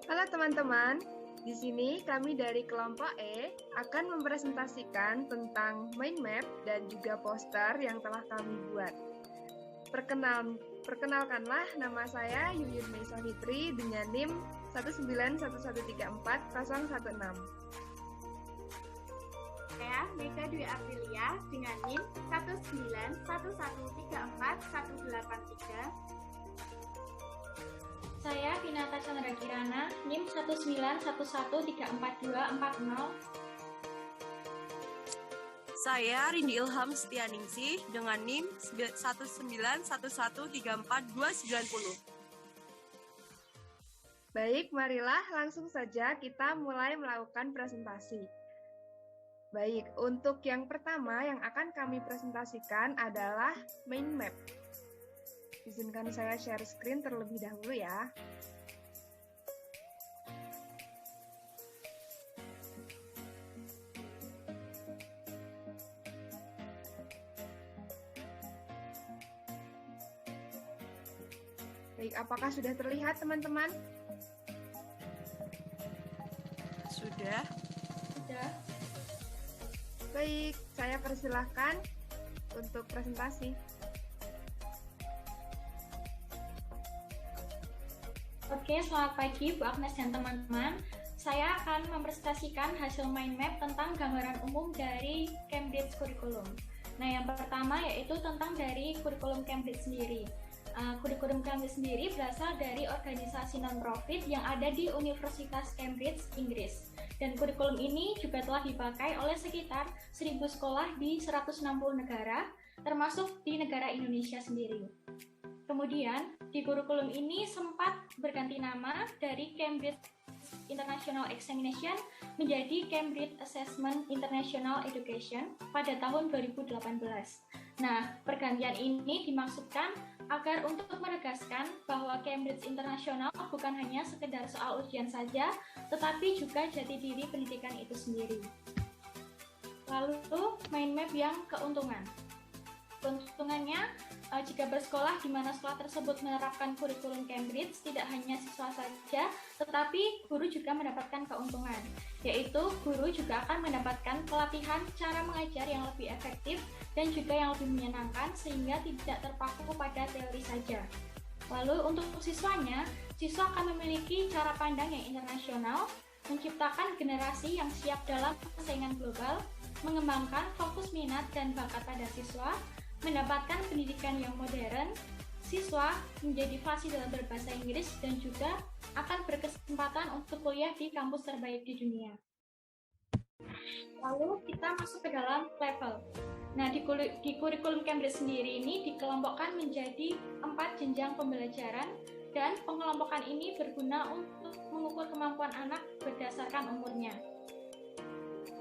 Halo teman-teman, di sini kami dari kelompok E akan mempresentasikan tentang mind map dan juga poster yang telah kami buat. Perkenalkanlah, nama saya Yuyun Mei Fitri dengan NIM 191134016. Saya Mega Dwi Aprilia dengan NIM 191134183. Saya Pinata Chandra Kirana, NIM 191134240. Saya Rindi Ilham Setianingsih dengan NIM 191134290. Baik, marilah langsung saja kita mulai melakukan presentasi. Baik, untuk yang pertama yang akan kami presentasikan adalah mind map. Izinkan saya share screen terlebih dahulu ya. Baik, apakah sudah terlihat teman-teman? Sudah. Baik, saya persilahkan untuk presentasi. Oke, selamat pagi Bu Agnes dan teman-teman. Saya akan mempresentasikan hasil mind map tentang gambaran umum dari Cambridge Curriculum. Nah, yang pertama yaitu tentang dari kurikulum Cambridge sendiri. Kurikulum Cambridge sendiri berasal dari organisasi non-profit yang ada di Universitas Cambridge, Inggris. Dan kurikulum ini juga telah dipakai oleh sekitar 1.000 sekolah di 160 negara, termasuk di negara Indonesia sendiri. Kemudian, di kurikulum ini sempat berganti nama dari Cambridge International Examination menjadi Cambridge Assessment International Education pada tahun 2018. Nah, pergantian ini dimaksudkan agar untuk menegaskan bahwa Cambridge International bukan hanya sekedar soal ujian saja, tetapi juga jati diri pendidikan itu sendiri. Lalu, mind map yang keuntungan. Keuntungannya, jika bersekolah di mana sekolah tersebut menerapkan kurikulum Cambridge, tidak hanya siswa saja, tetapi guru juga mendapatkan keuntungan, yaitu guru juga akan mendapatkan pelatihan cara mengajar yang lebih efektif dan juga yang lebih menyenangkan sehingga tidak terpaku pada teori saja. Lalu untuk siswanya, siswa akan memiliki cara pandang yang internasional, menciptakan generasi yang siap dalam persaingan global, mengembangkan fokus minat dan bakat pada siswa, mendapatkan pendidikan yang modern, siswa menjadi fasih dalam berbahasa Inggris dan juga akan berkesempatan untuk kuliah di kampus terbaik di dunia. Lalu kita masuk ke dalam level. Nah, di kurikulum Cambridge sendiri ini dikelompokkan menjadi 4 jenjang pembelajaran dan pengelompokan ini berguna untuk mengukur kemampuan anak berdasarkan umurnya.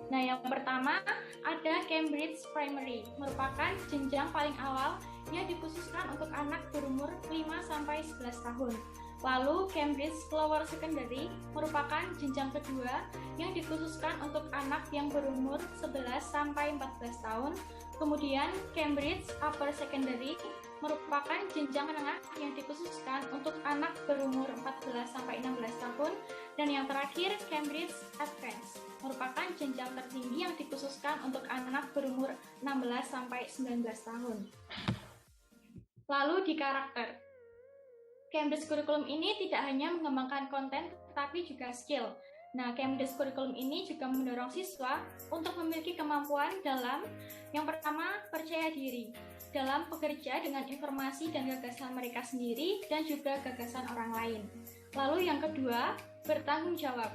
Nah, yang pertama ada Cambridge Primary, merupakan jenjang paling awal yang dikhususkan untuk anak berumur 5-11 tahun. Lalu Cambridge Lower Secondary merupakan jenjang kedua yang dikhususkan untuk anak yang berumur 11-14 tahun. Kemudian Cambridge Upper Secondary merupakan jenjang menengah yang dikhususkan untuk anak berumur 14-16 tahun. Dan yang terakhir Cambridge Advanced merupakan jenjang tertinggi yang dikhususkan untuk anak berumur 16-19 tahun. Lalu di karakter. Cambridge Curriculum ini tidak hanya mengembangkan konten tetapi juga skill. Nah, Cambridge Curriculum ini juga mendorong siswa untuk memiliki kemampuan dalam yang pertama, percaya diri dalam bekerja dengan informasi dan gagasan mereka sendiri dan juga gagasan orang lain. Lalu yang kedua, bertanggung jawab.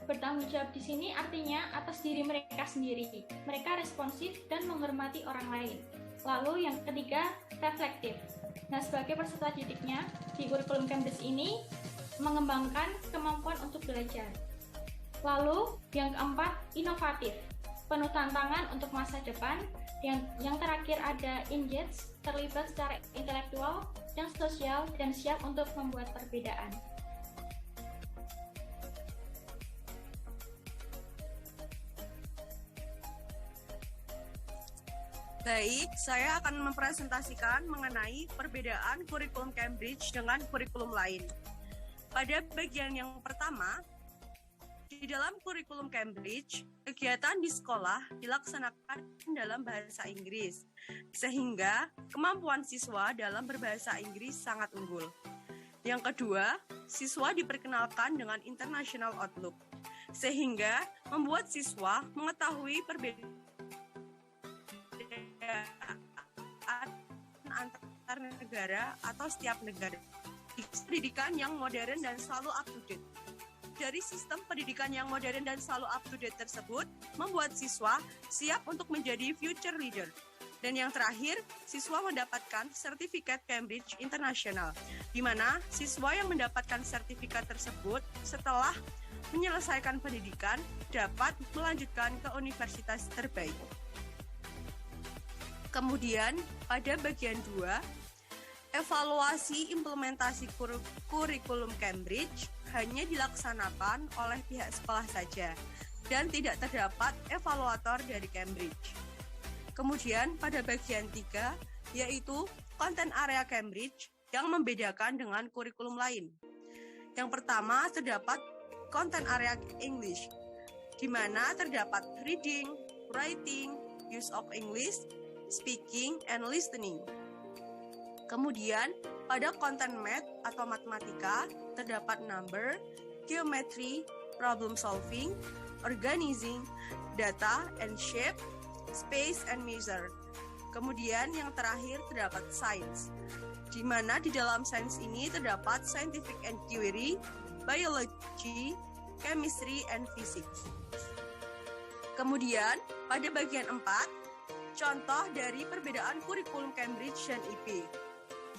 Bertanggung jawab di sini artinya atas diri mereka sendiri. Mereka responsif dan menghormati orang lain. Lalu yang ketiga, reflektif. Nah, sebagai peserta didiknya di kurikulum Cambridge ini mengembangkan kemampuan untuk belajar. Lalu yang keempat, inovatif. Penuh tantangan untuk masa depan. Yang terakhir ada engage, terlibat secara intelektual dan sosial dan siap untuk membuat perbedaan. Baik, saya akan mempresentasikan mengenai perbedaan kurikulum Cambridge dengan kurikulum lain. Pada bagian yang pertama, di dalam kurikulum Cambridge, kegiatan di sekolah dilaksanakan dalam bahasa Inggris, sehingga kemampuan siswa dalam berbahasa Inggris sangat unggul. Yang kedua, siswa diperkenalkan dengan international outlook, sehingga membuat siswa mengetahui perbedaan antar negara atau setiap negara. Pendidikan yang modern dan selalu up to date. Dari sistem pendidikan yang modern dan selalu up to date tersebut, membuat siswa siap untuk menjadi future leader. Dan yang terakhir, siswa mendapatkan sertifikat Cambridge International, di mana siswa yang mendapatkan sertifikat tersebut setelah menyelesaikan pendidikan dapat melanjutkan ke universitas terbaik. Kemudian, pada bagian 2, evaluasi implementasi kurikulum Cambridge hanya dilaksanakan oleh pihak sekolah saja dan tidak terdapat evaluator dari Cambridge. Kemudian pada bagian 3, yaitu konten area Cambridge yang membedakan dengan kurikulum lain. Yang pertama terdapat konten area English, di mana terdapat reading, writing, use of English, speaking, and listening. Kemudian, pada konten math atau matematika, terdapat number, geometry, problem solving, organizing, data and shape, space and measure. Kemudian yang terakhir terdapat science, di mana di dalam sains ini terdapat scientific and theory, biology, chemistry, and physics. Kemudian, pada bagian 4, contoh dari perbedaan kurikulum Cambridge dan IP,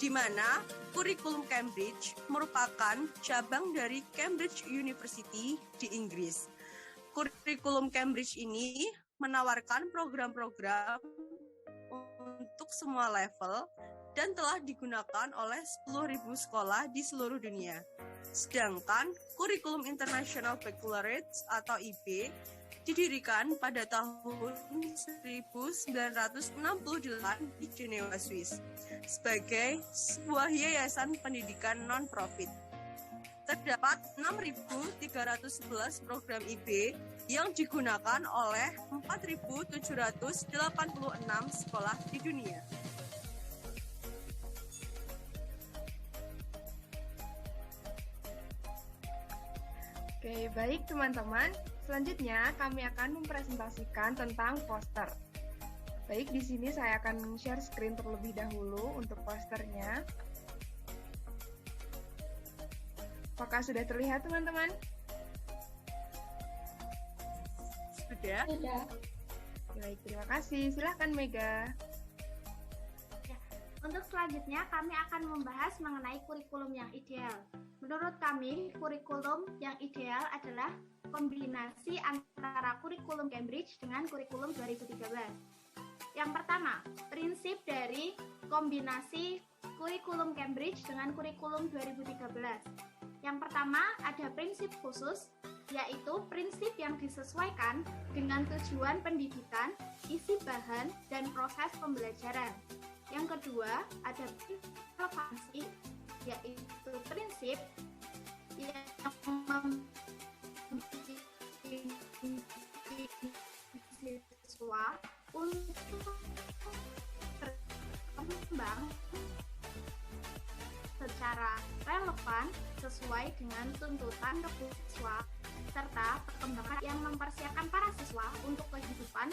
di mana kurikulum Cambridge merupakan cabang dari Cambridge University di Inggris. Kurikulum Cambridge ini menawarkan program-program untuk semua level dan telah digunakan oleh 10.000 sekolah di seluruh dunia. Sedangkan kurikulum International Baccalaureate atau IB didirikan pada tahun 1968 di Jenewa, Swiss, sebagai sebuah yayasan pendidikan non-profit. Terdapat 6.311 program IB yang digunakan oleh 4.786 sekolah di dunia. Oke, baik teman-teman. Selanjutnya kami akan mempresentasikan tentang poster. Baik, di sini saya akan share screen terlebih dahulu untuk posternya. Apakah sudah terlihat teman-teman? Sudah? Sudah. Baik, terima kasih. Silahkan Mega. Untuk selanjutnya, kami akan membahas mengenai kurikulum yang ideal. Menurut kami, kurikulum yang ideal adalah kombinasi antara kurikulum Cambridge dengan kurikulum 2013. Yang pertama, prinsip dari kombinasi kurikulum Cambridge dengan kurikulum 2013. Yang pertama, ada prinsip khusus, yaitu prinsip yang disesuaikan dengan tujuan pendidikan, isi bahan, dan proses pembelajaran. Yang kedua, ada relevansi, yaitu prinsip yang siswa untuk berkembang secara relevan sesuai dengan tuntutan siswa serta perkembangan yang mempersiapkan para siswa untuk kehidupan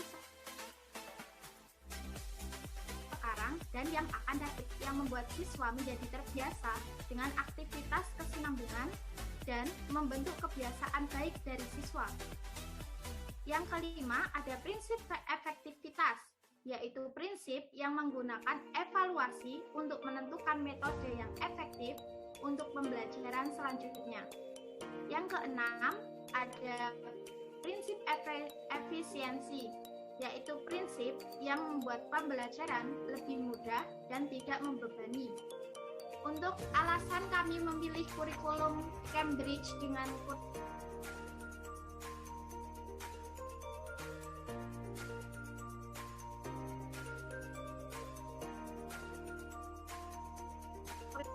sekarang dan yang akan datang, yang membuat siswa menjadi terbiasa dengan aktivitas kesinambungan dan membentuk kebiasaan baik dari siswa. Yang kelima, ada prinsip efektivitas, yaitu prinsip yang menggunakan evaluasi untuk menentukan metode yang efektif untuk pembelajaran selanjutnya. Yang keenam, ada prinsip efisiensi, yaitu prinsip yang membuat pembelajaran lebih mudah dan tidak membebani. Untuk alasan kami memilih kurikulum Cambridge dengan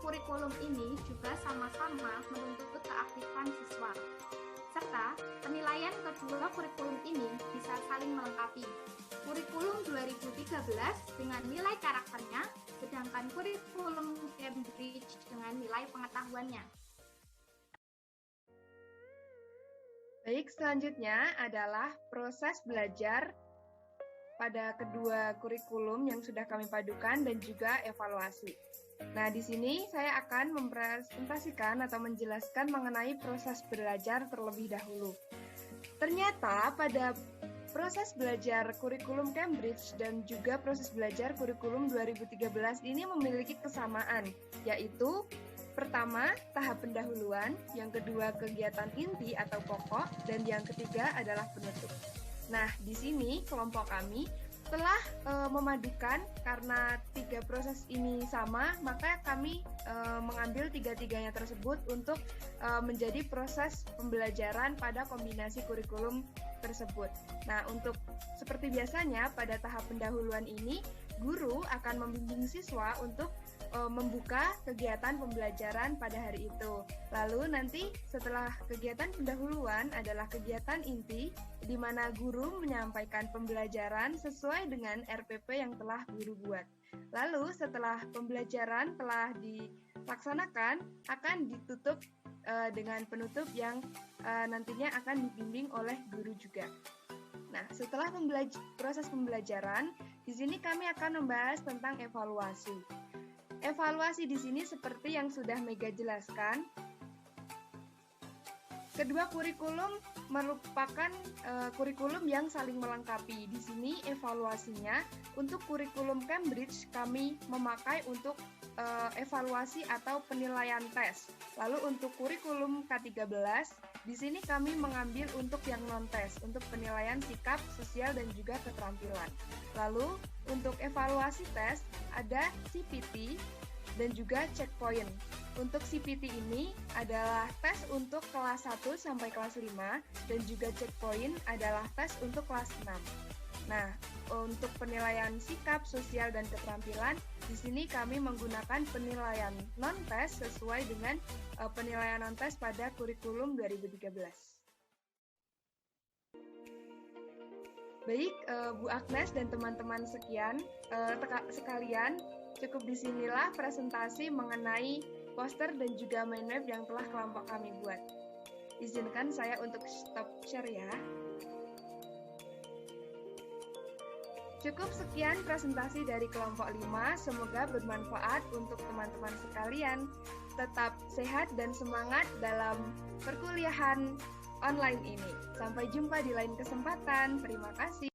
kurikulum ini juga sama-sama menuntut nonaktifkan siswa. Serta penilaian kedua kurikulum ini bisa saling melengkapi. Kurikulum 2013 dengan nilai karakternya, sedangkan kurikulum Cambridge dengan nilai pengetahuannya. Baik, selanjutnya adalah proses belajar pada kedua kurikulum yang sudah kami padukan dan juga evaluasi. Nah, di sini saya akan mempresentasikan atau menjelaskan mengenai proses belajar terlebih dahulu. Ternyata pada proses belajar kurikulum Cambridge dan juga proses belajar kurikulum 2013 ini memiliki kesamaan, yaitu pertama, tahap pendahuluan, yang kedua kegiatan inti atau pokok, dan yang ketiga adalah penutup. Nah, di sini kelompok kami telah memadukan karena tiga proses ini sama, maka kami mengambil tiga-tiganya tersebut untuk menjadi proses pembelajaran pada kombinasi kurikulum tersebut. Nah, untuk seperti biasanya pada tahap pendahuluan ini, guru akan membimbing siswa untuk membuka kegiatan pembelajaran pada hari itu. Lalu nanti setelah kegiatan pendahuluan adalah kegiatan inti, di mana guru menyampaikan pembelajaran sesuai dengan RPP yang telah guru buat. Lalu setelah pembelajaran telah dilaksanakan, akan ditutup dengan penutup yang nantinya akan dibimbing oleh guru juga. Nah, setelah proses pembelajaran, di sini kami akan membahas tentang evaluasi. Evaluasi di sini seperti yang sudah Mega jelaskan, kedua kurikulum merupakan kurikulum yang saling melengkapi. Di sini evaluasinya untuk kurikulum Cambridge kami memakai untuk evaluasi atau penilaian tes. Lalu untuk kurikulum K13 di sini kami mengambil untuk yang non-tes, untuk penilaian sikap, sosial, dan juga keterampilan. Lalu, untuk evaluasi tes, ada CPT dan juga checkpoint. Untuk CPT ini adalah tes untuk kelas 1 sampai kelas 5, dan juga checkpoint adalah tes untuk kelas 6. Nah, untuk penilaian sikap, sosial, dan keterampilan, di sini kami menggunakan penilaian non-tes sesuai dengan penilaian non-tes pada kurikulum 2013. Baik, Bu Agnes dan teman-teman sekalian, cukup disinilah presentasi mengenai poster dan juga mind map yang telah kelompok kami buat. Izinkan saya untuk stop share ya. Cukup sekian presentasi dari kelompok 5, semoga bermanfaat untuk teman-teman sekalian. Tetap sehat dan semangat dalam perkuliahan online ini. Sampai jumpa di lain kesempatan. Terima kasih.